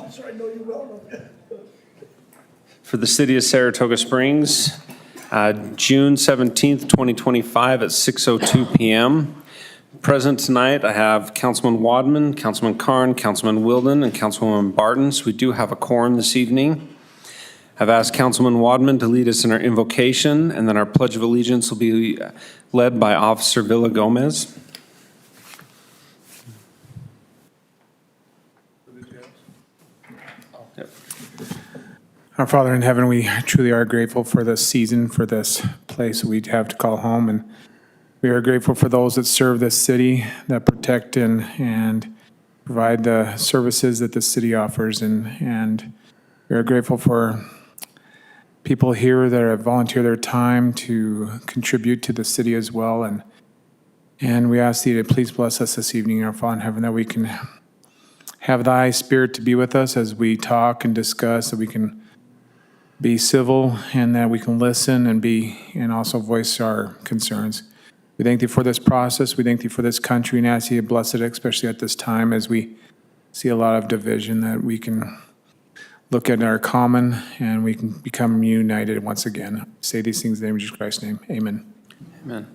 officer, I know you well. For the city of Saratoga Springs, June 17th, 2025 at 6:02 p.m. Present tonight, I have Councilman Wadman, Councilman Carn, Councilman Wilden, and Councilwoman Barton. So we do have a quorum this evening. I've asked Councilman Wadman to lead us in our invocation, and then our Pledge of Allegiance will be led by Officer Villa Gomez. Our Father in heaven, we truly are grateful for this season, for this place we have to call home. And we are grateful for those that serve this city, that protect and provide the services that the city offers. And we are grateful for people here that have volunteered their time to contribute to the city as well. And we ask thee to please bless us this evening, our Father in heaven, that we can have thy spirit to be with us as we talk and discuss, that we can be civil and that we can listen and also voice our concerns. We thank thee for this process. We thank thee for this country and ask thee to bless it, especially at this time as we see a lot of division, that we can look at our common and we can become united once again. Say these things in the name of Jesus Christ's name. Amen. Amen.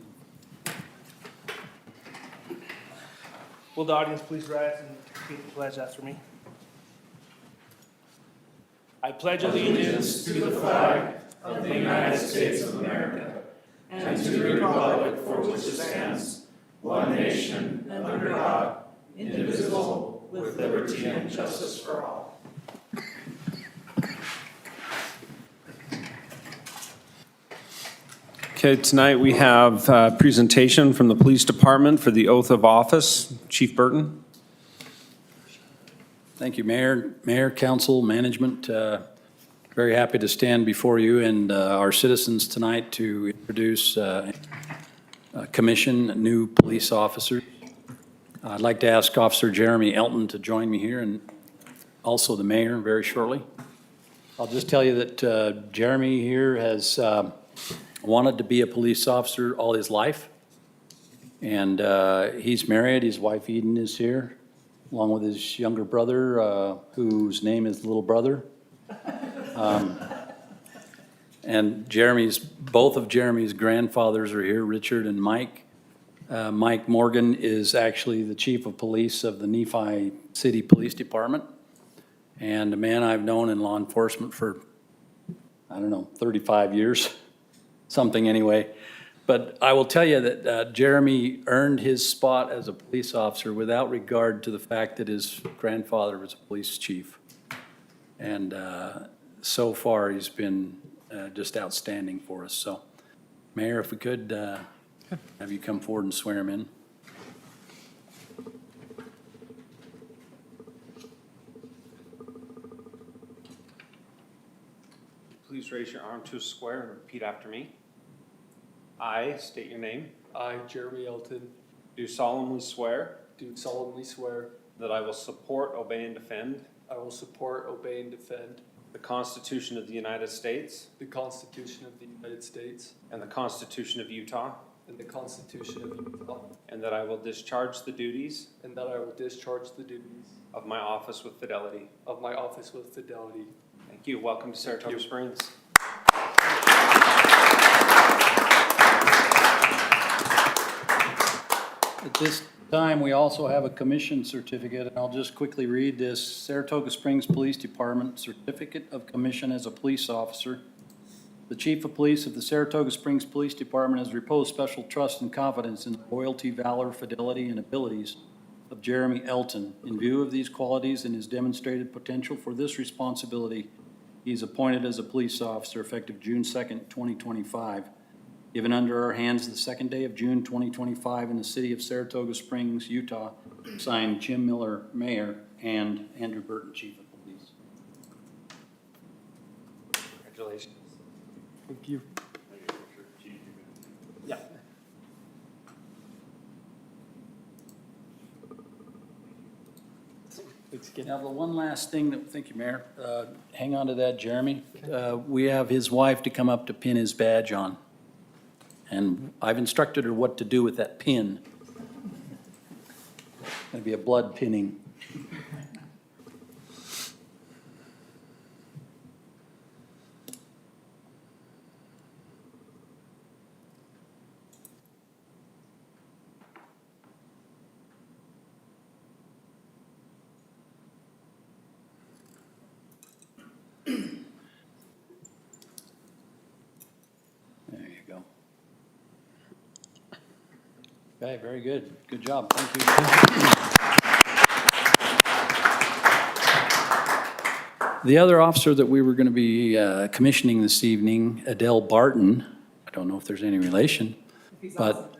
Will the audience please rise and repeat the pledge after me? I pledge allegiance to the flag of the United States of America and to the republic for which it stands, one nation, under God, indivisible, with liberty and justice for all. Okay, tonight we have a presentation from the police department for the oath of office. Chief Burton. Thank you, Mayor, Council, Management. Very happy to stand before you and our citizens tonight to introduce commission new police officers. I'd like to ask Officer Jeremy Elton to join me here, and also the mayor very shortly. I'll just tell you that Jeremy here has wanted to be a police officer all his life, and he's married. His wife Eden is here, along with his younger brother, whose name is Little Brother. And both of Jeremy's grandfathers are here, Richard and Mike. Mike Morgan is actually the chief of police of the Nephi City Police Department, and a man I've known in law enforcement for, 35 years, something anyway. But I will tell you that Jeremy earned his spot as a police officer without regard to the fact that his grandfather was a police chief. And so far, he's been just outstanding for us. So, Mayor, if we could have you come forward and swear him in. Please raise your arm to a square and repeat after me. I state your name. I, Jeremy Elton, Do solemnly swear do solemnly swear that I will support, obey, and defend I will support, obey, and defend the Constitution of the United States the Constitution of the United States and the Constitution of Utah, and the Constitution of Utah, and that I will discharge the duties and that I will discharge the duties of my office with fidelity. of my office with fidelity. Thank you. Welcome to Saratoga Springs. At this time, we also have a commission certificate, and I'll just quickly read this. Saratoga Springs Police Department Certificate of Commission as a Police Officer. The Chief of Police of the Saratoga Springs Police Department has reposed special trust and confidence in the loyalty, valor, fidelity, and abilities of Jeremy Elton. In view of these qualities and his demonstrated potential for this responsibility, he is appointed as a police officer effective June 2nd, 2025. Given under our hands the second day of June 2025 in the city of Saratoga Springs, Utah, signed Jim Miller, Mayor, and Andrew Burton, Chief of Police. Congratulations. Thank you. Yeah. Now, the one last thing thank you, Mayor. Hang on to that, Jeremy. We have his wife to come up to pin his badge on. And I've instructed her what to do with that pin. It's going to be a blood pinning. Okay, very good. Good job. Thank you. The other officer that we were going to be commissioning this evening, Adele Barton, I don't know if there's any relation, but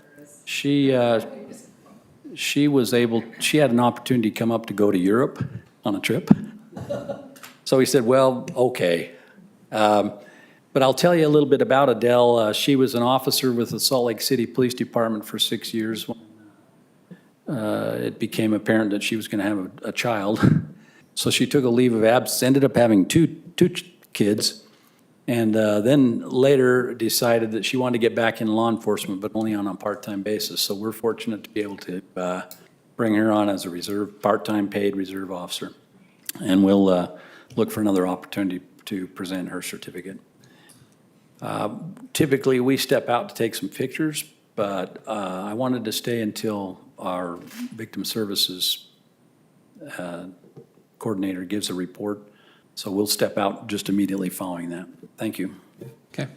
she was able, she had an opportunity to come up to go to Europe on a trip. So he said, well, okay. But I'll tell you a little bit about Adele. She was an officer with the Salt Lake City Police Department for 6 years when it became apparent that she was going to have a child. So she took a leave of absence, ended up having two kids, and then later decided that she wanted to get back in law enforcement, but only on a part-time basis. So we're fortunate to be able to bring her on as a reserve, part-time paid reserve officer. And we'll look for another opportunity to present her certificate. Typically, we step out to take some pictures, but I wanted to stay until our victim services coordinator gives a report. So we'll step out just immediately following that. Thank you. Okay.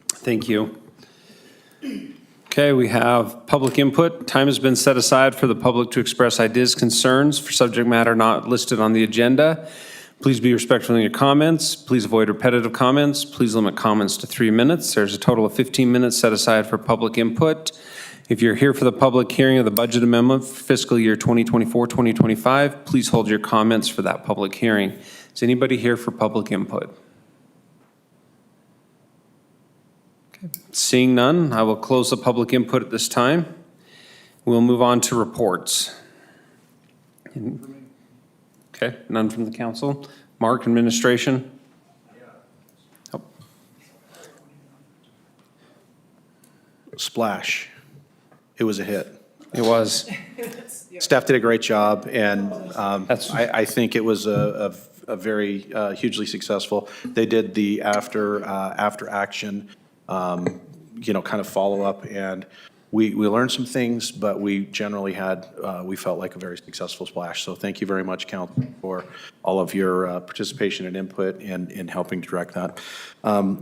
Thank you. Okay, we have public input. Time has been set aside for the public to express ideas, concerns for subject matter not listed on the agenda. Please be respectful in your comments. Please avoid repetitive comments. Please limit comments to 3 minutes. There's a total of 15 minutes set aside for public input. If you're here for the public hearing of the budget amendment for fiscal year 2024-2025, please hold your comments for that public hearing. Is anybody here for public input? Okay. Seeing none, I will close the public input at this time. We'll move on to reports. Okay, none from the council. Mark, administration? Oh. Splash. It was a hit. It was. Staff did a great job, and That's- I think it was a very hugely successful. They did the after action, kind of follow-up, and we learned some things, but we generally had, we felt like a very successful splash. So thank you very much, council, for all of your participation and input in helping direct that.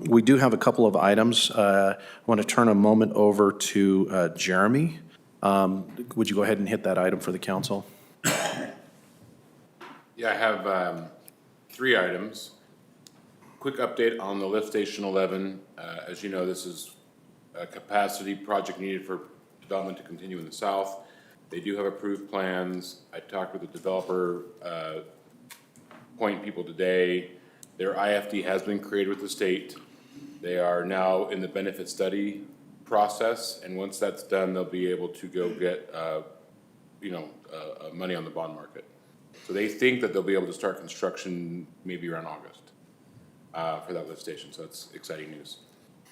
We do have a couple of items. I want to turn a moment over to Jeremy. Would you go ahead and hit that item for the council? Yeah, I have 3 items. Quick update on the lift station 11. As you know, this is a capacity project needed for development to continue in the south. They do have approved plans. I talked with the developer point people today. Their IFD has been created with the state. They are now in the benefit study process, and once that's done, they'll be able to go get, money on the bond market. So they think that they'll be able to start construction maybe around August for that lift station, so that's exciting news.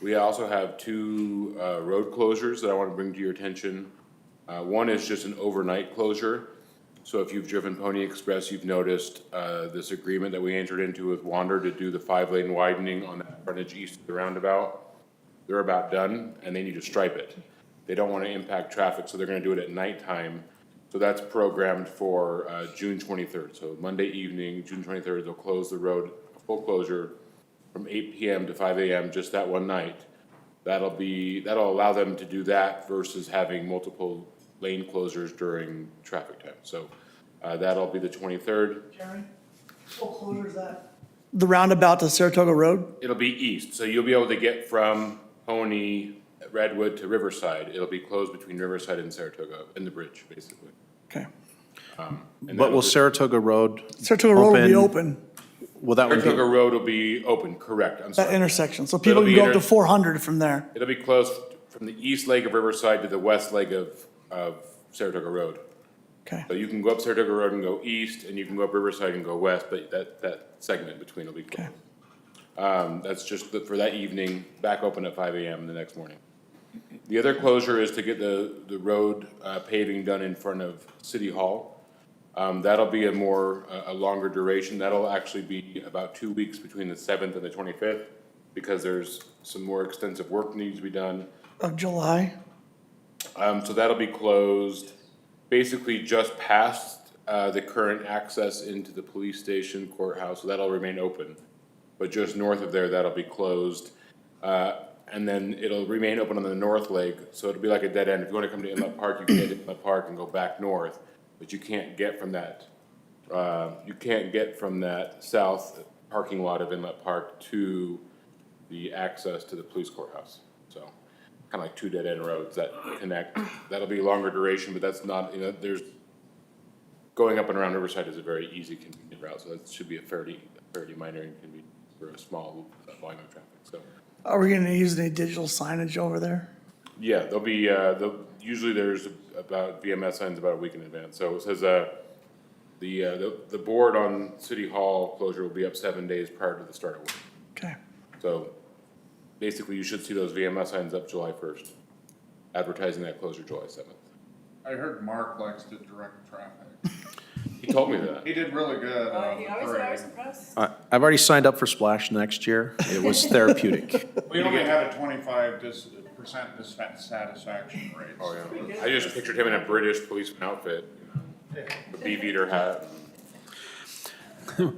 We also have 2 road closures that I want to bring to your attention. One is just an overnight closure. So if you've driven Pony Express, you've noticed this agreement that we entered into with Wander to do the 5-lane widening on that frontage east of the roundabout. They're about done, and they need to stripe it. They don't want to impact traffic, so they're going to do it at nighttime. So that's programmed for June 23rd. So Monday evening, June 23rd, they'll close the road, full closure, from 8 p.m. to 5 a.m. just that one night. That'll allow them to do that versus having multiple lane closures during traffic time. So that'll be the 23rd. Jeremy, what closure is that? The roundabout to Saratoga Road? It'll be east, so you'll be able to get from Pony, Redwood to Riverside. It'll be closed between Riverside and Saratoga, and the bridge, basically. Okay. And But that'll will be- Saratoga Road? Saratoga Road will be open, Will that one Saratoga be? Road will be open, correct, I'm that sorry. intersection, so people It'll can be go up to inter- 400 from there. It'll be closed from the east leg of Riverside to the west leg of Saratoga Road. Okay, So you can go up Saratoga Road and go east, and you can go up Riverside and go west, but that segment between will be closed. That's just for that evening, back open at 5 a.m. the next morning. The other closure is to get the road paving done in front of City Hall. That'll be a longer duration. That'll actually be about 2 weeks between the 7th and the 25th, because there's some more extensive work needs to be done. of July, So that'll be closed basically just past the current access into the police station courthouse, so that'll remain open. But just north of there, that'll be closed. and then it'll remain open on the north leg, so it'll be like a dead end. If you want to come to Inlet Park, you can get to Inlet Park and go back north, but you can't get from that, south parking lot of Inlet Park to the access to the police courthouse. So, kind of like two dead-end roads that connect. That'll be longer duration, but that's not, there's, going up and around Riverside is a very easy, convenient route, so that should be a fairly minor inconvenience for a small volume of traffic, so. Are we gonna use any digital signage over there? Yeah, there'll be, usually there's about VMS signs about a week in advance, so it says, the board on City Hall closure will be up 7 days prior to the start of work. Okay. So basically, you should see those VMS signs up July 1st, advertising that closure July 7th. I heard Mark likes to direct traffic. He told me that. He did really good. I was impressed. I've already signed up for Splash next year. It was therapeutic. We only had a 25% dissatisfaction rate. Oh, yeah. I just pictured him in a British policeman outfit, the beefeater hat.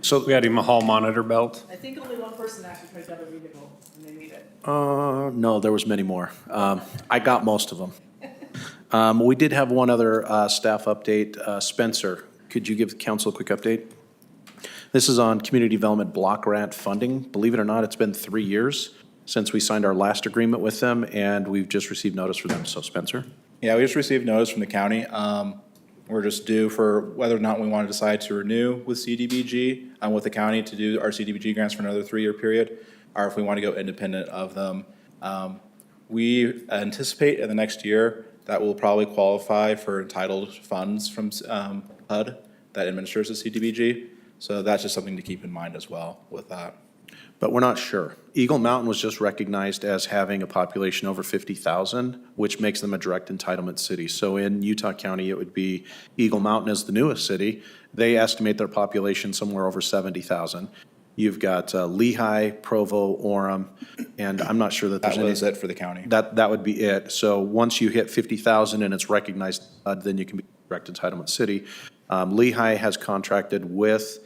So, We had him a hall monitor belt. I think only one person actually picked up a vehicle and they need it. no, there was many more. I got most of them. We did have one other staff update. Spencer, could you give the council a quick update? This is on community development block grant funding. Believe it or not, it's been 3 years since we signed our last agreement with them, and we've just received notice for them. So Spencer? Yeah, we just received notice from the county. We're just due for whether or not we want to decide to renew with CDBG, with the county to do our CDBG grants for another 3-year period, or if we want to go independent of them. We anticipate in the next year that we'll probably qualify for entitled funds from HUD that administers the CDBG. So that's just something to keep in mind as well with that. But we're not sure. Eagle Mountain was just recognized as having a population over 50,000, which makes them a direct entitlement city. So in Utah County, it would be Eagle Mountain as the newest city. They estimate their population somewhere over 70,000. You've got Lehigh, Provo, Orem, and I'm not sure that there's That any. was it for the county. That would be it. So once you hit 50,000 and it's recognized, then you can be a direct entitlement city. Lehigh has contracted with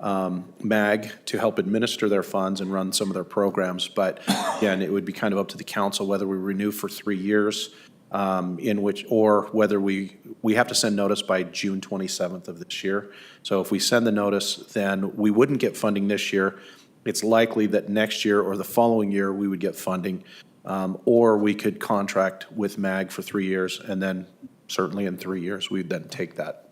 MAG to help administer their funds and run some of their programs. But again, it would be kind of up to the council whether we renew for 3 years, in which, or whether we have to send notice by June 27th of this year. So if we send the notice, then we wouldn't get funding this year. It's likely that next year or the following year, we would get funding. Or we could contract with MAG for 3 years, and then certainly in 3 years, we'd then take that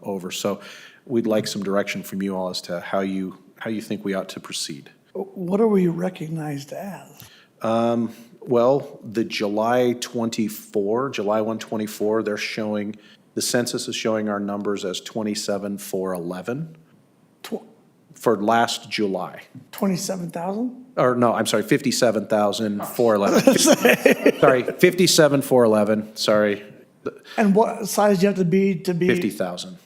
over. So we'd like some direction from you all as to how you think we ought to proceed. What are we recognized as? Well, the July 124, they're showing, the census is showing our numbers as 27,411 for last July. 27,000? Or no, I'm sorry, 57,411. Sorry, 57,411, sorry, And what size do you have to be 50,000.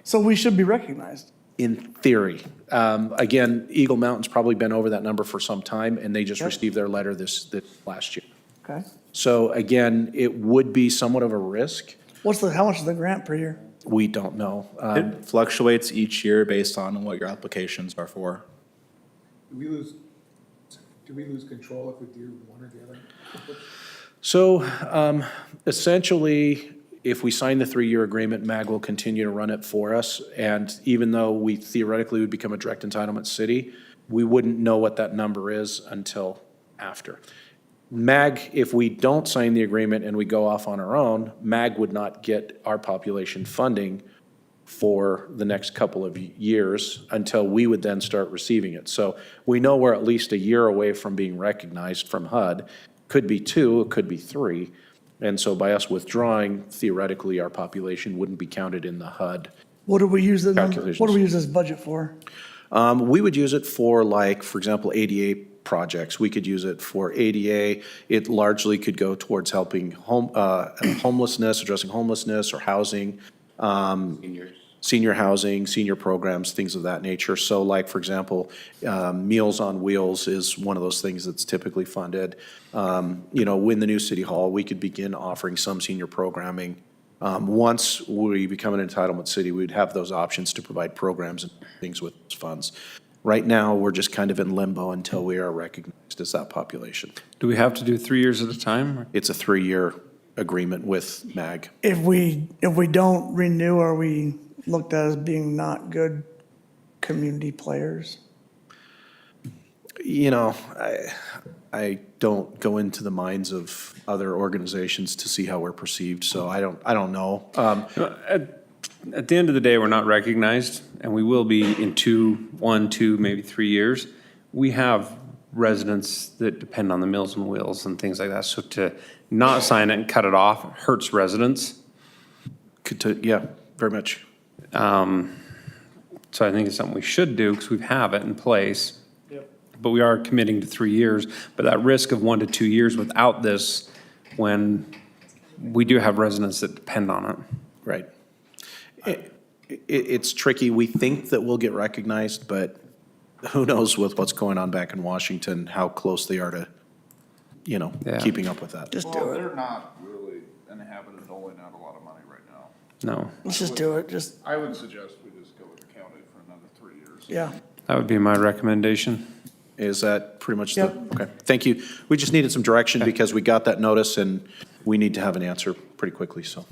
So we should be recognized. In theory. Again, Eagle Mountain's probably been over that number for some time, and they just received their letter this last year. Okay. So again, it would be somewhat of a risk. How much is the grant per year? We don't know. It fluctuates each year based on what your applications are for. Do we lose control if we do one or the other? So essentially, if we sign the 3-year agreement, MAG will continue to run it for us. And even though we theoretically would become a direct entitlement city, we wouldn't know what that number is until after. MAG, if we don't sign the agreement and we go off on our own, MAG would not get our population funding for the next couple of years until we would then start receiving it. So we know we're at least a year away from being recognized from HUD. Could be 2, it could be 3. And so by us withdrawing, theoretically, our population wouldn't be counted in the HUD. What do we use the number, Calculations. what do we use this budget for? We would use it for, like, for example, ADA projects. We could use it for ADA. It largely could go towards helping homelessness, addressing homelessness or housing. Senior housing, senior programs, things of that nature. So like, for example, Meals on Wheels is one of those things that's typically funded. In the new city hall, we could begin offering some senior programming. Once we become an entitlement city, we'd have those options to provide programs and things with those funds. Right now, we're just kind of in limbo until we are recognized as that population. Do we have to do 3 years at a time? It's a 3-year agreement with MAG. If we don't renew, are we looked at as being not good community players? You know, I don't go into the minds of other organizations to see how we're perceived, so I don't know. At the end of the day, we're not recognized, and we will be in 1, 2, maybe 3 years. We have residents that depend on the Meals on Wheels and things like that, so to not sign it and cut it off hurts residents. Yeah, very much. So I think it's something we should do, because we have it in place. But we are committing to 3 years, but that risk of 1 to 2 years without this, when we do have residents that depend on it. Right. It's tricky. We think that we'll get recognized, but who knows with what's going on back in Washington, how close they are to, Yeah. keeping up with that. Just do it. They're not really in the habit of doling out a lot of money right now. No, Let's just do it. Just, I would suggest we just go with the county for another 3 years. yeah. that would be my recommendation. Is that pretty much the? Yep. Okay, thank you. We just needed some direction because we got that notice and we need to have an answer pretty quickly, so.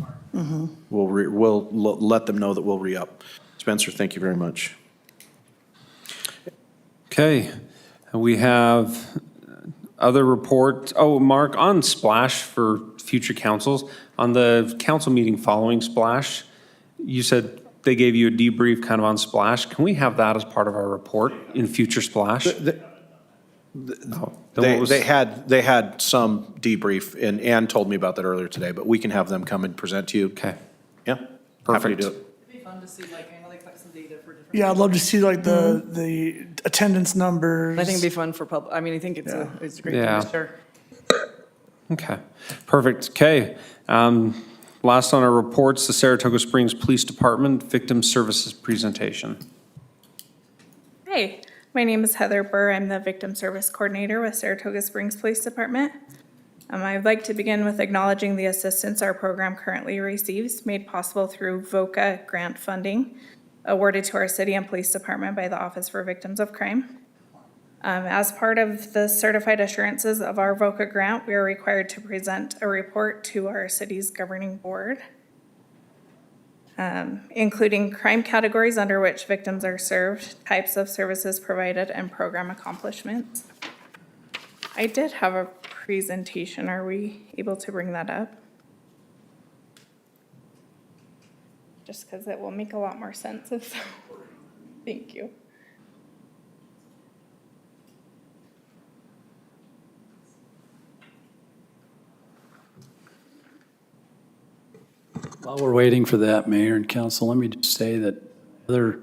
We'll let them know that we'll re-up. Spencer, thank you very much. Okay, we have other reports. Oh, Mark, on Splash for future councils, on the council meeting following Splash, you said they gave you a debrief kind of on Splash. Can we have that as part of our report in future Splash? No. Then what was- They had some debrief, and Ann told me about that earlier today, but we can have them come and present to you. Okay, Yeah. Happy to Perfect. do it. It'd be fun to see, like, I know they collect some data for different. Yeah, I'd love to see like the attendance numbers. I think it'd be fun for I mean, I think it's a great thing Yeah. to share. okay, perfect. Okay, last on our reports, the Saratoga Springs Police Department Victim Services Presentation. Hi, my name is Heather Burr. I'm the Victim Service Coordinator with Saratoga Springs Police Department. I'd like to begin with acknowledging the assistance our program currently receives, made possible through VOCA grant funding, awarded to our city and police department by the Office for Victims of Crime. As part of the certified assurances of our VOCA grant, we are required to present a report to our city's governing board, including crime categories under which victims are served, types of services provided, and program accomplishments. I did have a presentation. Are we able to bring that up? Just because it will make a lot more sense if so. Thank you. While we're waiting for that, Mayor and Council, let me just say that Heather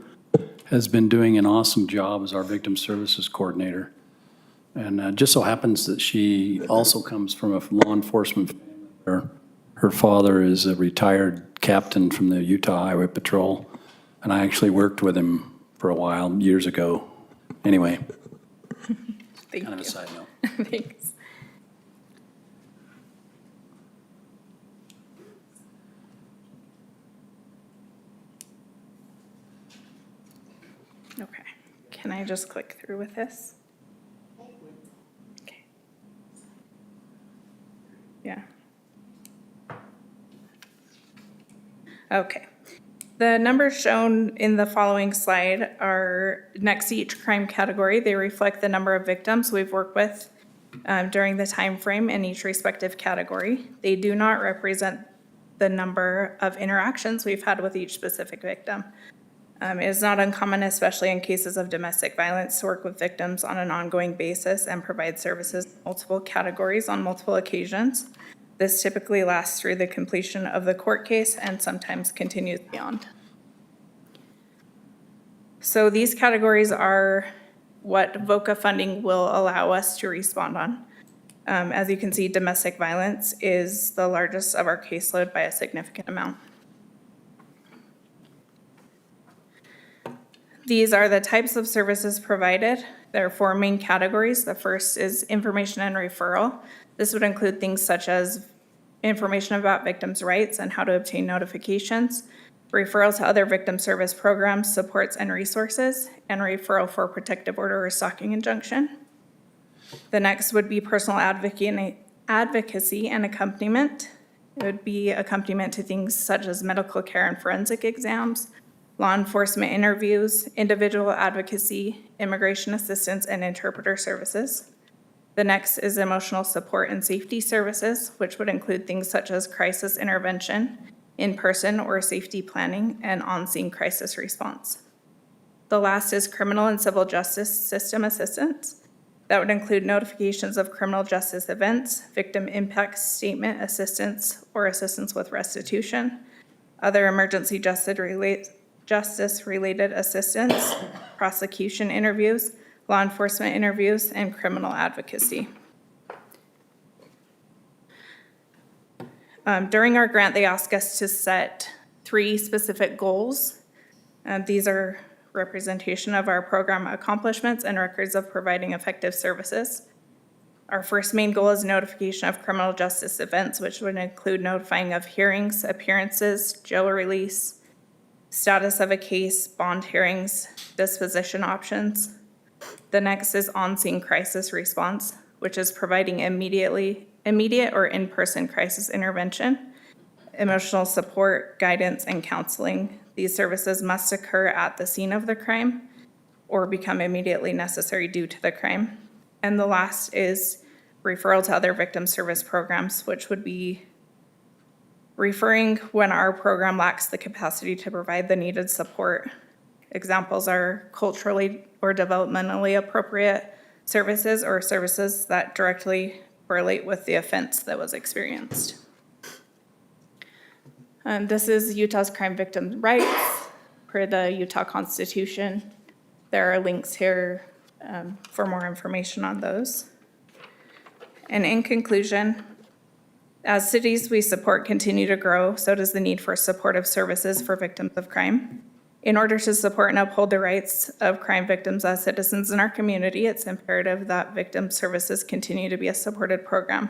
has been doing an awesome job as our Victim Services Coordinator. And it just so happens that she also comes from a law enforcement family where her father is a retired captain from the Utah Highway Patrol, and I actually worked with him for a while, years ago. Anyway, Thank kind of you. a side note. Thanks. Okay, can I just click through with this? Okay. Yeah. Okay. The numbers shown in the following slide are next to each crime category. They reflect the number of victims we've worked with during the time frame in each respective category. They do not represent the number of interactions we've had with each specific victim. It is not uncommon, especially in cases of domestic violence, to work with victims on an ongoing basis and provide services in multiple categories on multiple occasions. This typically lasts through the completion of the court case and sometimes continues beyond. So these categories are what VOCA funding will allow us to respond on. As you can see, domestic violence is the largest of our caseload by a significant amount. These are the types of services provided. There are 4 main categories. The first is information and referral. This would include things such as information about victims' rights and how to obtain notifications, referral to other victim service programs, supports, and resources, and referral for protective order or stalking injunction. The next would be personal advocacy and accompaniment. It would be accompaniment to things such as medical care and forensic exams, law enforcement interviews, individual advocacy, immigration assistance, and interpreter services. The next is emotional support and safety services, which would include things such as crisis intervention, in-person or safety planning, and on-scene crisis response. The last is criminal and civil justice system assistance. That would include notifications of criminal justice events, victim impact statement assistance or assistance with restitution, other emergency justice-related assistance, prosecution interviews, law enforcement interviews, and criminal advocacy. During our grant, they asked us to set 3 specific goals. These are representation of our program accomplishments and records of providing effective services. Our first main goal is notification of criminal justice events, which would include notifying of hearings, appearances, jail release, status of a case, bond hearings, disposition options. The next is on-scene crisis response, which is providing immediate or in-person crisis intervention, emotional support, guidance, and counseling. These services must occur at the scene of the crime or become immediately necessary due to the crime. And the last is referral to other victim service programs, which would be referring when our program lacks the capacity to provide the needed support. Examples are culturally or developmentally appropriate services or services that directly correlate with the offense that was experienced. This is Utah's crime victims' rights per the Utah Constitution. There are links here for more information on those. And in conclusion, as cities we support continue to grow, so does the need for supportive services for victims of crime. In order to support and uphold the rights of crime victims as citizens in our community, it's imperative that victim services continue to be a supported program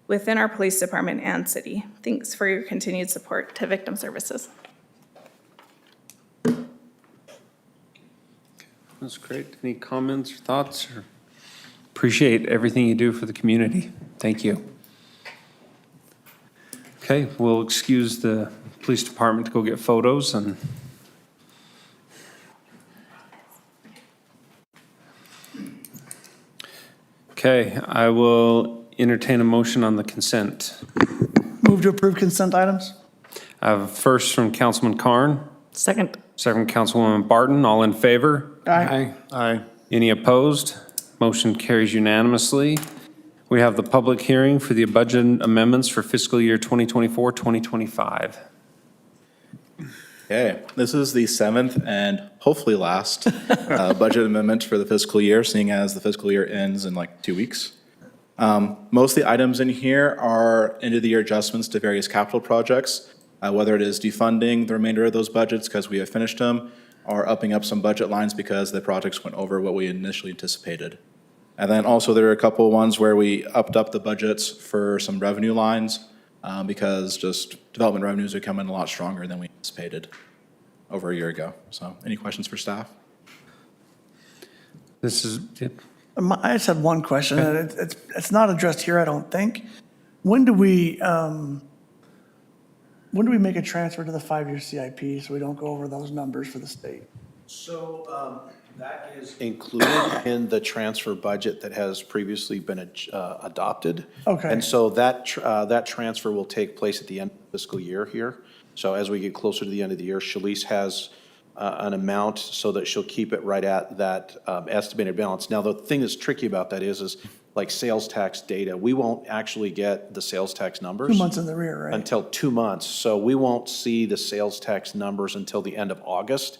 within our police department and city. Thanks for your continued support to victim services. That's great. Any comments or thoughts? Appreciate everything you do for the community. Thank you. Okay, we'll excuse the police department to go get photos and okay, I will entertain a motion on the consent. Move to approve consent items? I have first from Councilman Carn, Second. second Councilwoman Barton. All in favor? Aye. Aye. Any opposed? Motion carries unanimously. We have the public hearing for the budget amendments for fiscal year 2024-2025. Okay, this is the 7th and hopefully last budget amendment for the fiscal year, seeing as the fiscal year ends in like 2 weeks. Most of the items in here are end-of-the-year adjustments to various capital projects, whether it is defunding the remainder of those budgets because we have finished them, or upping up some budget lines because the projects went over what we initially anticipated. And then also there are a couple ones where we upped up the budgets for some revenue lines because just development revenues are coming a lot stronger than we anticipated over a year ago. So any questions for staff? This is, I just had one question, and it's not addressed here, I don't think. When do we make a transfer to the 5-year CIP so we don't go over those numbers for the state? So that is included in the transfer budget that has previously been adopted. Okay. And so that transfer will take place at the end of the fiscal year here. So as we get closer to the end of the year, Shalice has an amount so that she'll keep it right at that estimated balance. Now, the thing that's tricky about that is like sales tax data. We won't actually get the sales tax numbers. 2 months in the rear, right? Until 2 months. So we won't see the sales tax numbers until the end of August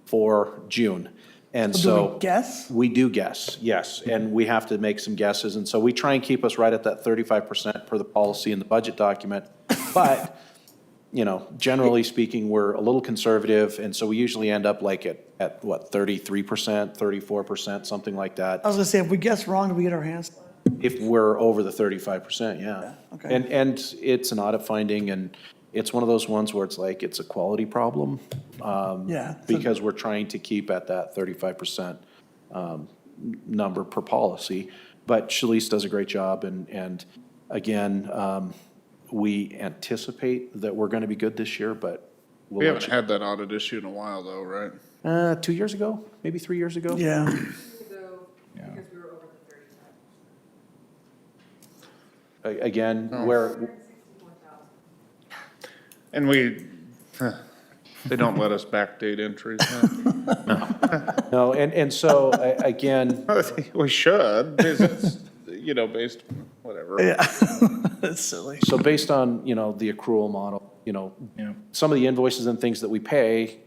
for June. And so. Do we guess? We do guess, yes. And we have to make some guesses. And so we try and keep us right at that 35% per the policy in the budget document. But, you know, generally speaking, we're a little conservative. And so we usually end up like at what, 33%, 34%, something like that. I was gonna say, if we guess wrong, do we get our hands? If we're over the 35%, yeah. Okay. And it's an audit finding, and it's one of those ones where it's like, it's a quality problem. Yeah. Because we're trying to keep at that 35% number per policy. But Shalice does a great job, and again, we anticipate that we're gonna be good this year, but We we'll haven't had that audit issue in a while though, right? 2 years ago, maybe 3 years ago? Yeah. Because we were over the 35. Again, where, And they don't let us backdate entries, huh? no, and so, again, We should, because it's, based, whatever. Yeah. That's silly. so based on, the accrual model, some of the invoices and things that we pay,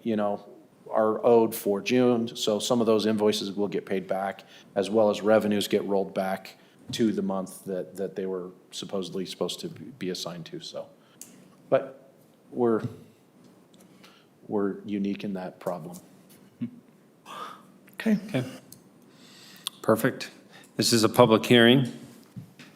are owed for June, so some of those invoices will get paid back, as well as revenues get rolled back to the month that they were supposedly supposed to be assigned to, so. But we're unique in that problem. Okay. Perfect. This is a public hearing,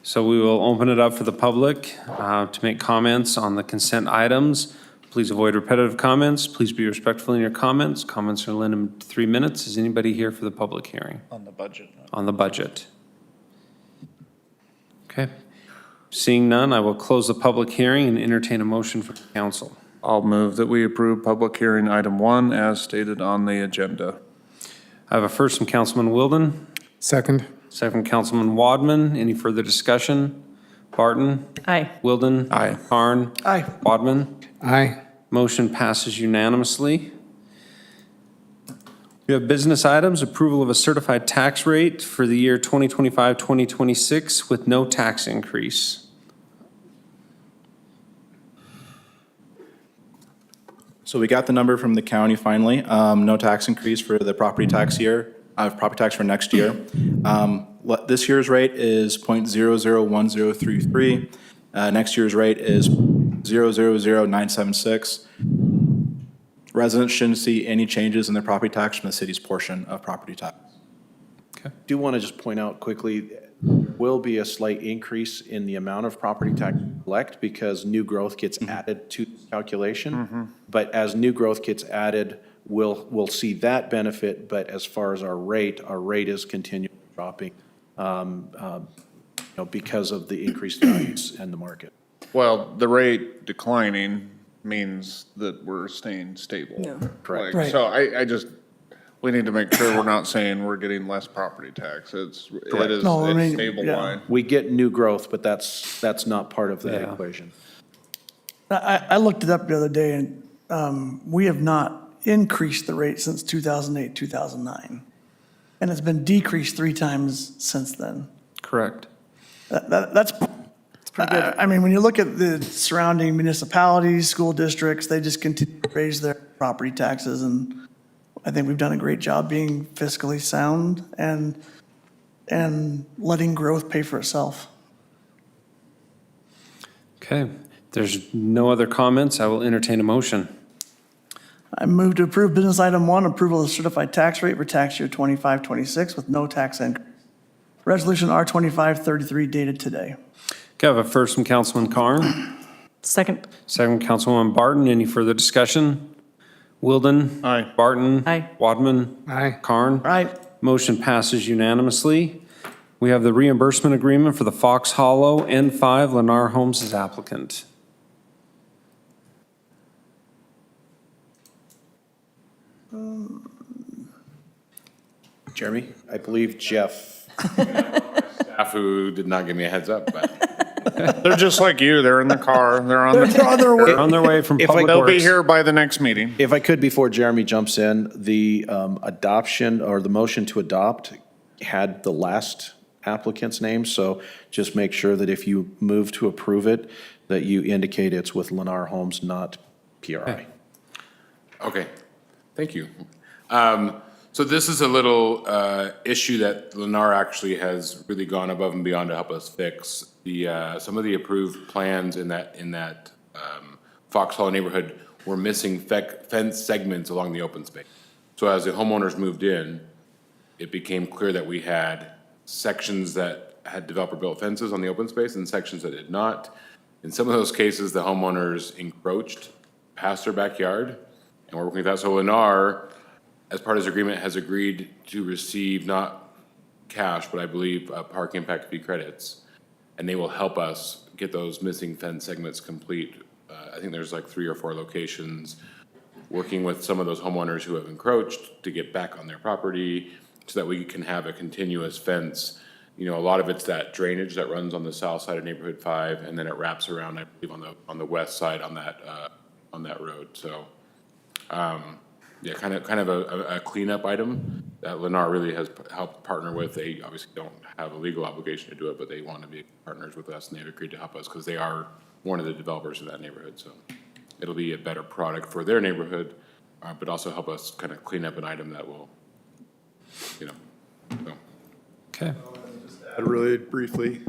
so we will open it up for the public to make comments on the consent items. Please avoid repetitive comments. Please be respectful in your comments. Comments are limited to 3 minutes. Is anybody here for the public hearing? On the budget. On the budget? Okay. Seeing none, I will close the public hearing and entertain a motion from council. I'll move that we approve public hearing item 1 as stated on the agenda. I have a first from Councilman Wilden, Second? second from Councilman Wadman. Any further discussion? Barton? Aye. Wilden? Aye. Carn? Aye. Wadman? Aye. Motion passes unanimously. We have business items, approval of a certified tax rate for the year 2025-2026 with no tax increase. So we got the number from the county finally. No tax increase for the property tax year, property tax for next year. This year's rate is 0.001033. Next year's rate is 0.000976. Residents shouldn't see any changes in their property tax from the city's portion of property tax. Do want to just point out quickly, will be a slight increase in the amount of property tax collect because new growth gets added to the calculation. But as new growth gets added, we'll see that benefit, but as far as our rate is continually dropping because of the increased values in the market. Well, the rate declining means that we're staying stable. Yeah. Correct. Right. So we need to make sure we're not saying we're getting less property tax. It is No, I mean, it's stable yeah. line. We get new growth, but that's not part of that Yeah. equation. I looked it up the other day, and we have not increased the rate since 2008, 2009. And it's been decreased 3 times since then. Correct. That's pretty good. I mean, when you look at the surrounding municipalities, school districts, they just continue to raise their property taxes, and I think we've done a great job being fiscally sound and letting growth pay for itself. Okay. There's no other comments. I will entertain a motion. I move to approve business item 1, approval of certified tax rate for tax year 25-26 with no tax increase. Resolution R2533 dated today. Okay, I have a first from Councilman Carn, Second. second from Councilwoman Barton. Any further discussion? Wilden? Aye. Barton? Aye. Wadman? Aye. Carn? Right. Motion passes unanimously. We have the reimbursement agreement for the Fox Hollow N5 Lennar Homes as applicant. Jeremy, I believe Jeff. Staff who did not give me a heads up, but They're just like you. They're in the car. They're on They're on their way. They're on their way from If I- Public They'll be Works. here by the next meeting. If I could, before Jeremy jumps in, the adoption or the motion to adopt had the last applicant's name, so just make sure that if you move to approve it, that you indicate it's with Lennar Homes, not PRI. okay, thank you. So this is a little issue that Lennar actually has really gone above and beyond to help us fix. Some of the approved plans in that Fox Hollow neighborhood were missing fence segments along the open space. So as the homeowners moved in, it became clear that we had sections that had developer-built fences on the open space and sections that did not. In some of those cases, the homeowners encroached past their backyard, and we're working with that. So Lennar, as part of his agreement, has agreed to receive not cash, but I believe park impact fee credits. And they will help us get those missing fence segments complete. I think there's like 3 or 4 locations, working with some of those homeowners who have encroached to get back on their property so that we can have a continuous fence. You know, a lot of it's that drainage that runs on the south side of neighborhood 5, and then it wraps around, I believe, on the west side on that road. So, yeah, kind of a cleanup item that Lennar really has helped partner with. They obviously don't have a legal obligation to do it, but they want to be partners with us, and they've agreed to help us because they are one of the developers in that neighborhood. So it'll be a better product for their neighborhood, but also help us kind of clean up an item that will, you know, so. Okay. Really briefly,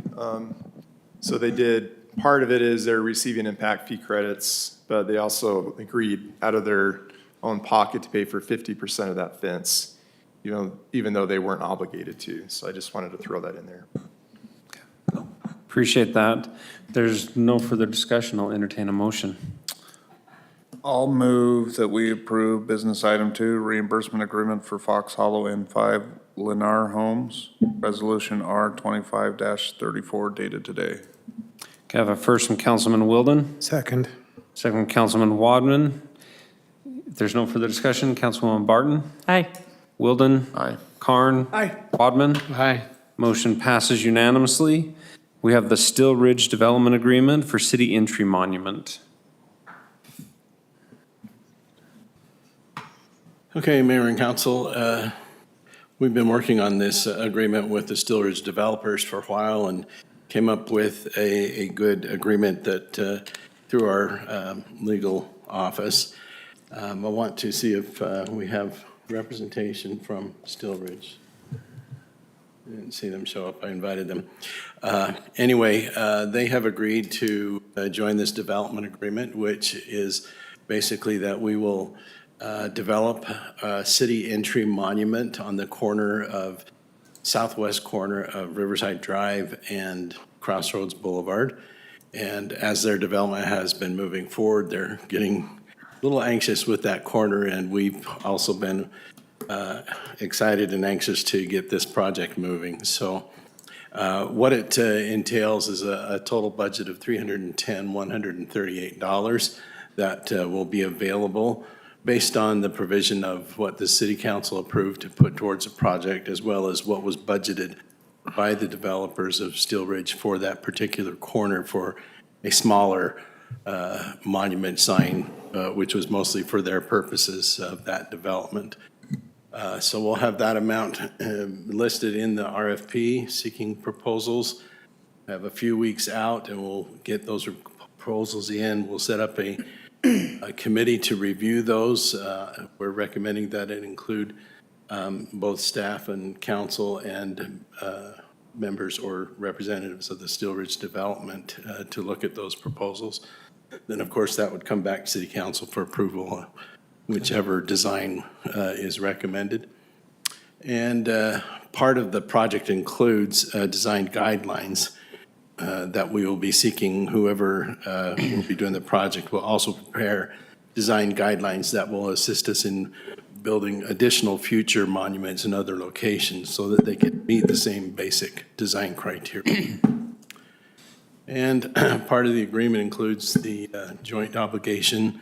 so they did, part of it is they're receiving impact fee credits, but they also agreed out of their own pocket to pay for 50% of that fence, even though they weren't obligated to. So I just wanted to throw that in there. Appreciate that. There's no further discussion. I'll entertain a motion. I'll move that we approve business item 2, reimbursement agreement for Fox Hollow N5 Lennar Homes, resolution R 25-34 dated today. Okay, I have a first from Councilman Wilden, Second. second from Councilman Wadman. If there's no further discussion, Councilwoman Barton, Aye. Wilden, Aye. Karn. Aye. Wadman. Aye. Motion passes unanimously. We have the Still Ridge Development Agreement for City Entry Monument. Okay, Mayor and Council, we've been working on this agreement with the Still Ridge developers for a while and came up with a good agreement that through our legal office. I want to see if we have representation from Still Ridge. I didn't see them show up. I invited them. Anyway, they have agreed to join this development agreement, which is basically that we will develop a city entry monument on the southwest corner of Riverside Drive and Crossroads Boulevard. And as their development has been moving forward, they're getting a little anxious with that corner, and we've also been excited and anxious to get this project moving. So what it entails is a total budget of $310,138 that will be available based on the provision of what the city council approved to put towards the project, as well as what was budgeted by the developers of Still Ridge for that particular corner for a smaller monument sign, which was mostly for their purposes of that development. So we'll have that amount listed in the RFP, seeking proposals. Have a few weeks out, and we'll get those proposals in. We'll set up a committee to review those. We're recommending that it include both staff and council and members or representatives of the Still Ridge Development to look at those proposals. Then, of course, that would come back to City Council for approval, whichever design is recommended. And part of the project includes design guidelines that we will be seeking. Whoever will be doing the project will also prepare design guidelines that will assist us in building additional future monuments in other locations so that they can meet the same basic design criteria. And part of the agreement includes the joint obligation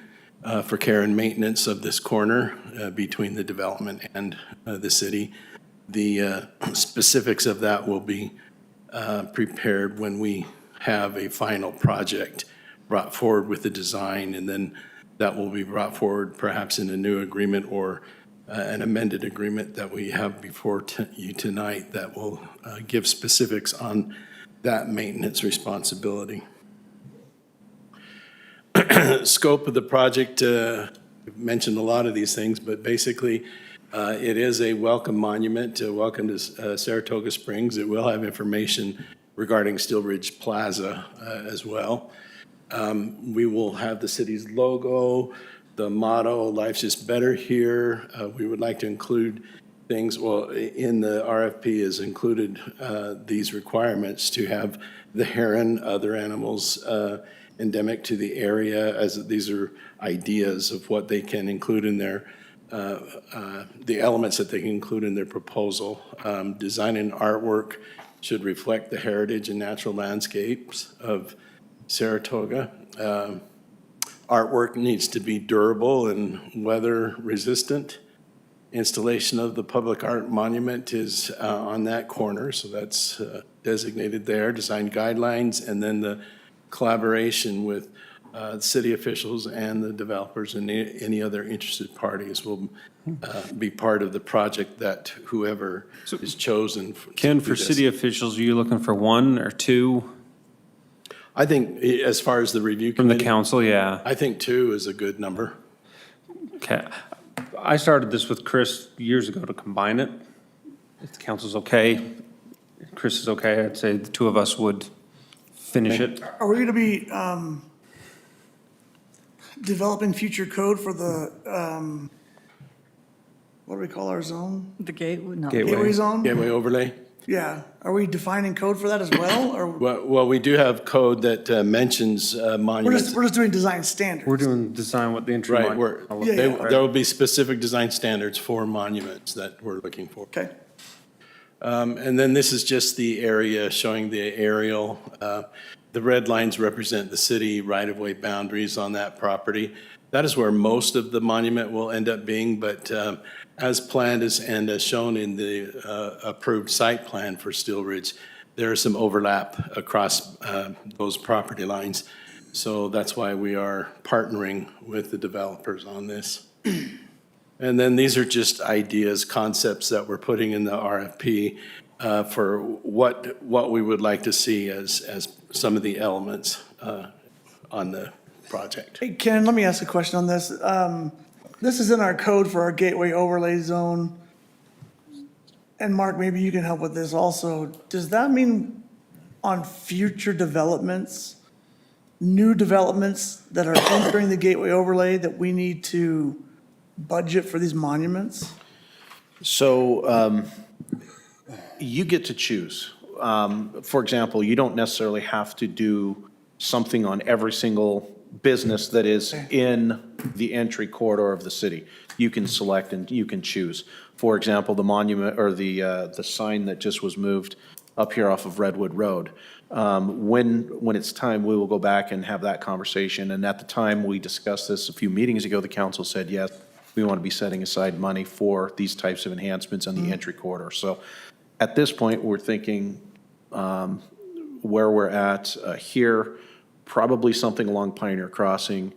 for care and maintenance of this corner between the development and the city. The specifics of that will be prepared when we have a final project brought forward with the design, and then that will be brought forward perhaps in a new agreement or an amended agreement that we have before you tonight that will give specifics on that maintenance responsibility. Scope of the project, we've mentioned a lot of these things, but basically it is a welcome monument, welcome to Saratoga Springs. It will have information regarding Still Ridge Plaza as well. We will have the city's logo, the motto, "Life's Just Better Here." We would like to include things, well, in the RFP is included these requirements to have the heron, other animals, endemic to the area, as these are ideas of what they can include in their, the elements that they can include in their proposal. Design and artwork should reflect the heritage and natural landscapes of Saratoga. Artwork needs to be durable and weather resistant. Installation of the public art monument is on that corner, so that's designated there. Design guidelines, and then the collaboration with city officials and the developers and any other interested parties will be part of the project that whoever is chosen. Ken, for city officials, are you looking for 1 or 2 I think as far as the review from the committee, council? Yeah. I think 2 is a good number. Okay. I started this with Chris years ago to combine it. If the council's okay, if Chris is okay, I'd say the 2 of us would finish it. Are we gonna be, developing future code for the, what do we call our zone? The gate, no. Gateway zone? Gateway overlay? Yeah. Are we defining code for that as well, or Well, we do have code that mentions monuments. we're just doing design standards? We're doing design what the entry. Right, we're, Yeah, they- yeah. there will be specific design standards for monuments that we're looking for. Okay. And then this is just the area showing the aerial. The red lines represent the city right-of-way boundaries on that property. That is where most of the monument will end up being, but as planned and as shown in the approved site plan for Steel Ridge, there is some overlap across those property lines. So that's why we are partnering with the developers on this. And then these are just ideas, concepts that we're putting in the RFP for what we would like to see as some of the elements on the project. Hey, Ken, let me ask a question on this. This is in our code for our gateway overlay zone. And Mark, maybe you can help with this also. Does that mean on future developments, new developments that are entering the gateway overlay, that we need to budget for these monuments? So you get to choose. For example, you don't necessarily have to do something on every single business that is in the entry corridor of the city. You can select and you can choose. For example, the monument or the sign that just was moved up here off of Redwood Road. When it's time, we will go back and have that conversation. And at the time we discussed this a few meetings ago, the council said, yes, we want to be setting aside money for these types of enhancements on the entry corridor. So at this point, we're thinking where we're at here, probably something along Pioneer Crossing,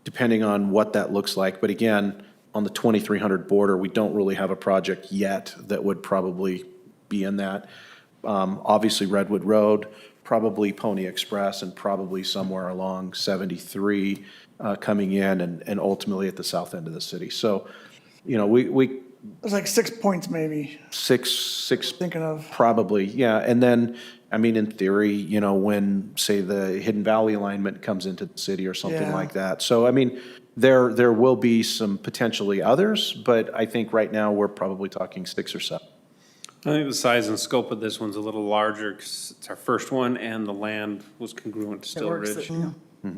depending on what that looks like. But again, on the 2300 border, we don't really have a project yet that would probably be in that. Obviously Redwood Road, probably Pony Express, and probably somewhere along 73 coming in and ultimately at the south end of the city. So, you know, we There's like 6 points maybe, six thinking of. probably, yeah. And then, I mean, in theory, you know, when, say, the Hidden Valley alignment comes into the city or something Yeah. like that. So, I mean, there will be some potentially others, but I think right now we're probably talking 6 or 7. I think the size and scope of this one's a little larger because it's our first one and the land was congruent to It Still works, Ridge. yeah.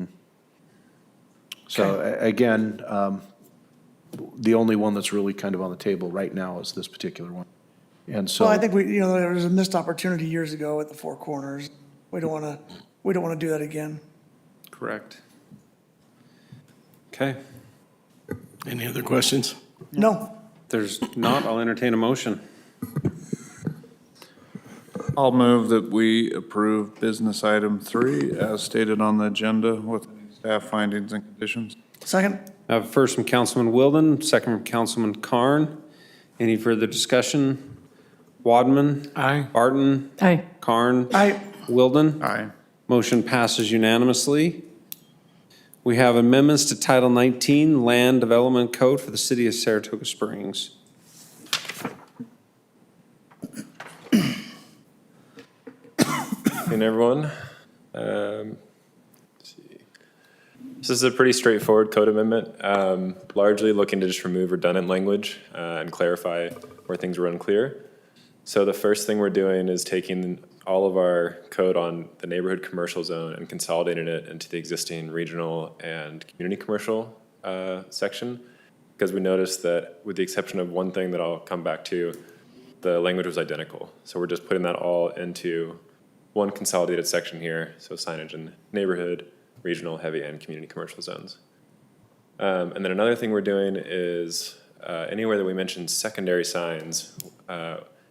So again, the only one that's really kind of on the table right now is this particular one. And so. Well, I think there was a missed opportunity years ago at the Four Corners. We don't want to do that again. Correct. Okay. Any other questions? No. There's not, I'll entertain a motion. I'll move that we approve business item 3 as stated on the agenda with staff findings and conditions. Second? I have first from Councilman Wilden, second from Councilman Carn. Any further discussion? Wadman? Aye. Barton? Aye. Carn? Aye. Wilden? Aye. Motion passes unanimously. We have amendments to Title 19 Land Development Code for the City of Saratoga Springs. Good everyone. Let's see. This is a pretty straightforward code amendment, largely looking to just remove redundant language and clarify where things were unclear. So the first thing we're doing is taking all of our code on the neighborhood commercial zone and consolidated it into the existing regional and community commercial section, because we noticed that with the exception of one thing that I'll come back to, the language was identical. So we're just putting that all into one consolidated section here, so signage in neighborhood, regional, heavy, and community commercial zones. And then another thing we're doing is anywhere that we mention secondary signs,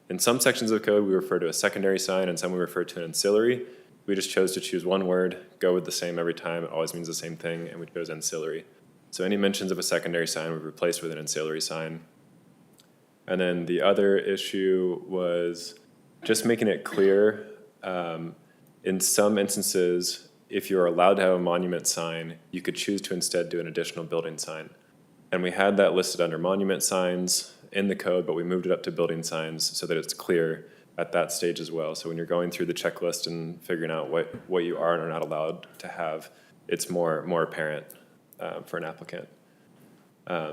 in some sections of code, we refer to a secondary sign, and some we refer to an ancillary. We just chose to choose one word, go with the same every time. It always means the same thing, and we chose ancillary. So any mentions of a secondary sign we've replaced with an ancillary sign. And then the other issue was just making it clear, in some instances, if you're allowed to have a monument sign, you could choose to instead do an additional building sign. And we had that listed under monument signs in the code, but we moved it up to building signs so that it's clear at that stage as well. So when you're going through the checklist and figuring out what you are and are not allowed to have, it's more apparent for an applicant.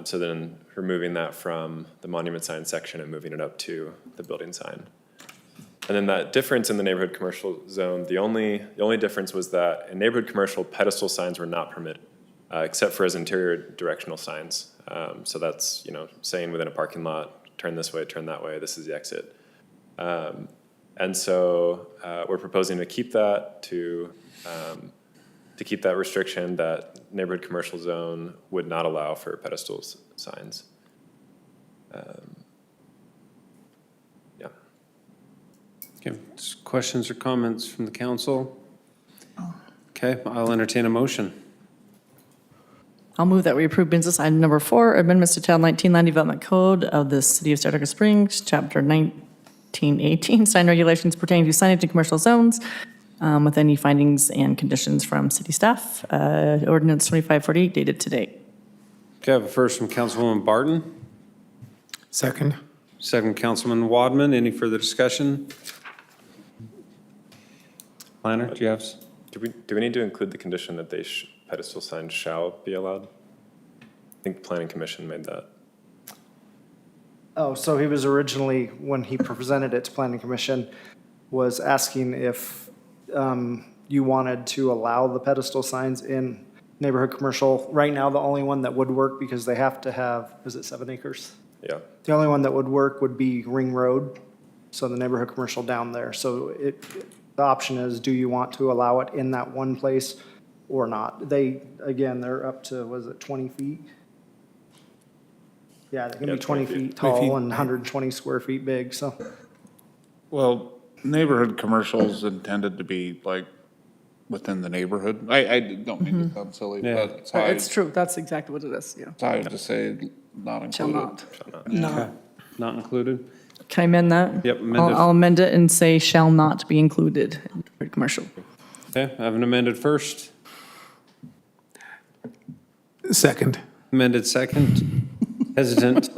So then removing that from the monument sign section and moving it up to the building sign. And then that difference in the neighborhood commercial zone, the only difference was that in neighborhood commercial, pedestal signs were not permitted, except for as interior directional signs. So that's, saying within a parking lot, turn this way, turn that way, this is the exit. And so we're proposing to keep that, to keep that restriction that neighborhood commercial zone would not allow for pedestal signs. Yeah. Okay, questions or comments from the council? Okay, I'll entertain a motion. I'll move that we approve business item number 4, amendments to Title 19 Land Development Code of the City of Saratoga Springs, Chapter 1918, sign regulations pertaining to signage in commercial zones, with any findings and conditions from city staff. Ordinance 2548 dated today. Okay, I have a first from Councilwoman Barton, Second. second Councilman Wadman. Any further discussion? Planner, do you have? Do we need to include the condition that pedestal signs shall be allowed? I think the Planning Commission made that. Oh, so he was originally, when he presented it to Planning Commission, was asking if you wanted to allow the pedestal signs in neighborhood commercial. Right now, the only one that would work, because they have to have, is it 7 acres? Yeah. The only one that would work would be Ring Road, so the neighborhood commercial down there. So the option is, do you want to allow it in that one place or not? They're up to, was it 20 feet? Yeah, they're gonna be 20 feet tall and 120 square feet big, so. Well, neighborhood commercials intended to be like within the neighborhood. I don't mean to sound silly, Yeah. but it's how It's true, that's exactly what it is, yeah. it's how to say not Shall included. not. Okay, not included? Can I amend that? Yep, amend it. I'll amend it and say shall not be included in commercial. Okay, I have an amended first, Second. amended second. Hesitant.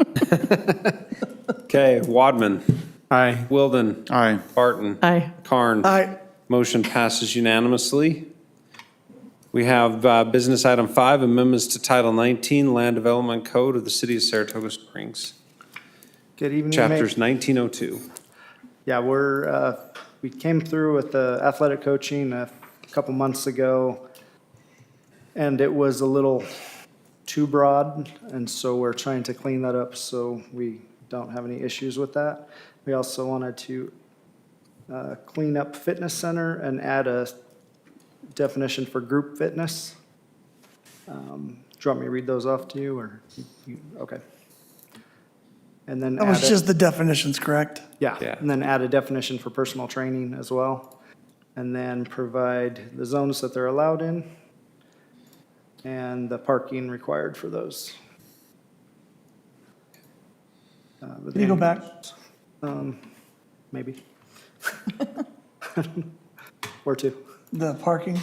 Okay, Wadman, Aye. Wilden, Aye. Barton. Aye. Carn. Aye. Motion passes unanimously. We have business item 5, amendments to Title 19 Land Development Code of the City of Saratoga Springs, Good evening, Mayor. chapters 1902. Yeah, we came through with the athletic coaching a couple months ago, and it was a little too broad, and so we're trying to clean that up so we don't have any issues with that. We also wanted to clean up fitness center and add a definition for group fitness. Do you want me to read those off to you, or okay? And then That was just the definitions, correct? Yeah. and then add a definition for personal training as well. And then provide the zones that they're allowed in and the parking required for those. Can you go back? Maybe. Or two. The parking?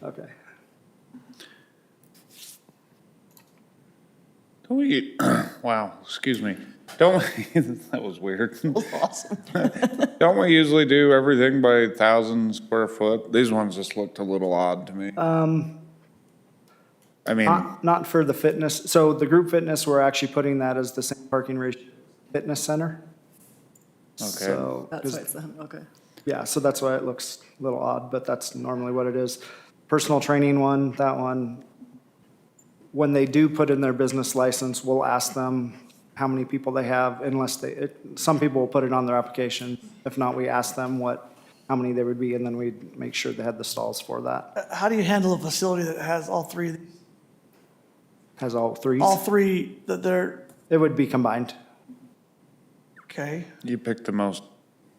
Okay. Don't we, wow, excuse me. Don't we, that was weird. Awesome. Don't we usually do everything by 1,000 square foot? These ones just looked a little odd to me. I mean, Not for the fitness. So the group fitness, we're actually putting that as the same parking ratio fitness center. Okay. So, That's why it's, okay. Yeah, so that's why it looks a little odd, but that's normally what it is. Personal training one, that one, when they do put in their business license, we'll ask them how many people they have, unless some people will put it on their application. If not, we ask them how many there would be, and then we make sure they had the stalls for that. How do you handle a facility that has all three of these? Has all threes? All three that they're, It would be combined. okay, You picked the most.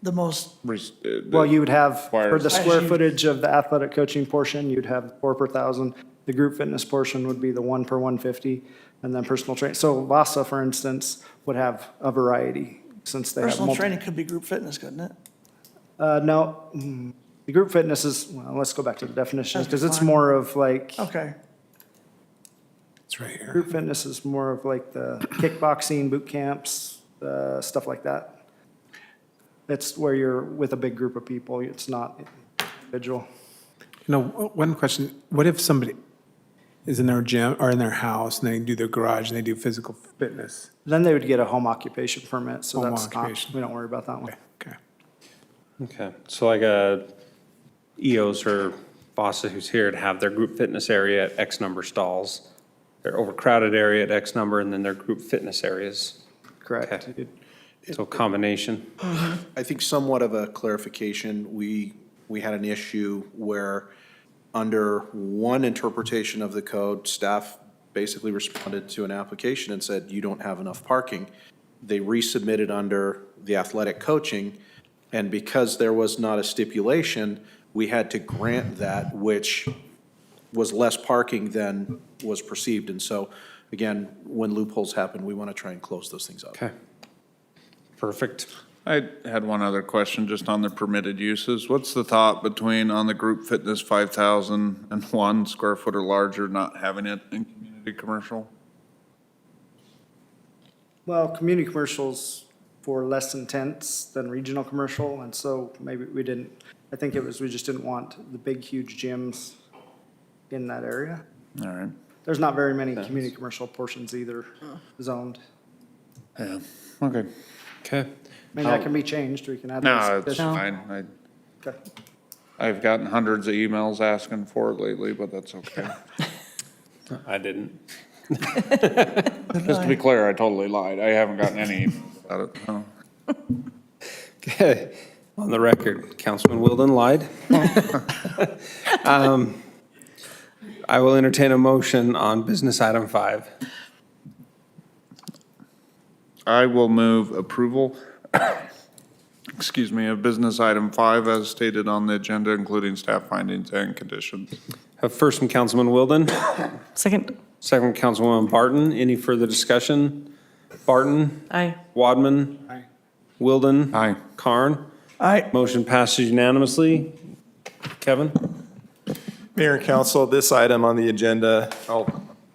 Well, you would have, for the As square you- footage of the athletic coaching portion, you'd have 4 per 1,000. The group fitness portion would be the 1 per 150, and then personal training. So Vasa, for instance, would have a variety, since they have personal multiple. training could be group fitness, couldn't it? No, the group fitness is, well, let's go back to the definitions, That's because it's fine. more of like, Okay, It's right here. group fitness is more of like the kickboxing, boot camps, stuff like that. It's where you're with a big group of people, it's not individual. One question, what if somebody is in their gym or in their house and they do their garage and they do physical fitness? Then they would get a home occupation permit, so Home that's not, occupation. we don't worry about that one. Okay. Okay, so like a EOS or Vasa who's here to have their group fitness area at X number stalls, their overcrowded area at X number, and then their group fitness areas. Correct. Okay. So combination. I think somewhat of a clarification, we had an issue where under one interpretation of the code, staff basically responded to an application and said, you don't have enough parking. They resubmitted under the athletic coaching, and because there was not a stipulation, we had to grant that, which was less parking than was perceived. And so, again, when loopholes happen, we want to try and close those things up. Okay. Perfect. I had one other question just on the permitted uses. What's the thought between on the group fitness 5,001 square foot or larger, not having it in community commercial? Well, community commercials for less intense than regional commercial, and so maybe we didn't, I think it was, we just didn't want the big, huge gyms in that area. All right. There's not very many community commercial portions either zoned. Yeah, okay. Okay. I mean, that can be changed, we can add. No, those it's additional- fine. Okay. I've gotten hundreds of emails asking for it lately, but that's okay. I didn't. Just to be clear, I totally lied. I haven't gotten any emails about it, no. Okay. On the record, Councilman Wilden lied. I will entertain a motion on business item 5. I will move approval, excuse me, of business item 5 as stated on the agenda, including staff findings and conditions. First from Councilman Wilden, Second. second from Councilwoman Barton. Any further discussion? Barton? Aye. Wadman? Aye. Wilden? Aye. Carn? I, Motion passes unanimously. Kevin? Mayor and council, this item on the agenda,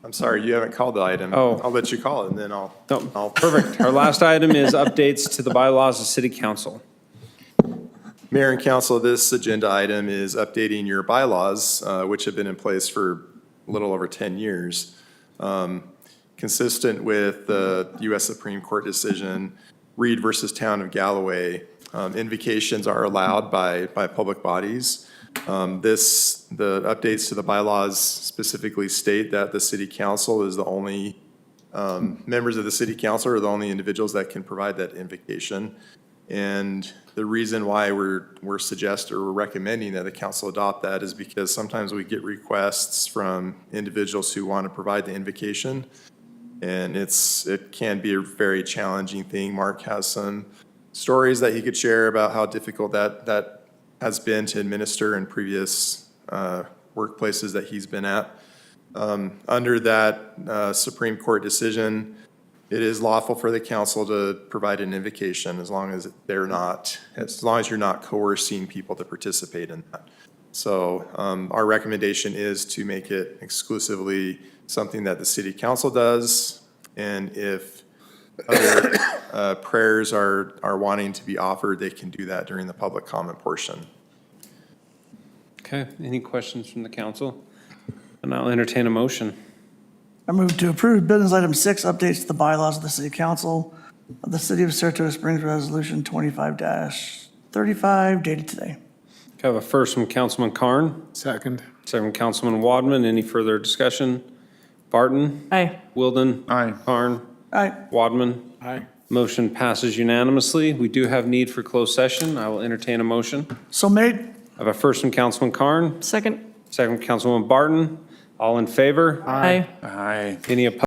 I'm sorry, you haven't called the item. Oh. I'll let you call it, and then No, I'll. perfect. Our last item is updates to the bylaws of city council. Mayor and council, this agenda item is updating your bylaws, which have been in place for a little over 10 years. Consistent with the U.S. Supreme Court decision, Reed versus Town of Galloway, invocations are allowed by public bodies. The updates to the bylaws specifically state that the city council is the only, members of the city council are the only individuals that can provide that invocation. And the reason why we're suggesting or we're recommending that the council adopt that is because sometimes we get requests from individuals who want to provide the invocation. And it can be a very challenging thing. Mark has some stories that he could share about how difficult that has been to administer in previous workplaces that he's been at. Under that Supreme Court decision, it is lawful for the council to provide an invocation as long as you're not coercing people to participate in that. So our recommendation is to make it exclusively something that the city council does. And if other prayers are wanting to be offered, they can do that during the public comment portion. Okay, any questions from the council? And I'll entertain a motion. I move to approve business item 6, updates to the bylaws of the city council of the city of Saratoga Springs, resolution 25-34. 35, dated today. I have a first from Councilman Carn, Second. second from Councilman Wadman. Any further discussion? Barton? Aye. Wilden? Aye. Carn? Aye. Wadman? Aye. Motion passes unanimously. We do have need for closed session. I will entertain a motion. So made. I have a first from Councilman Carn, Second. second from Councilwoman Barton. All in favor? Aye. Aye. Any opposed?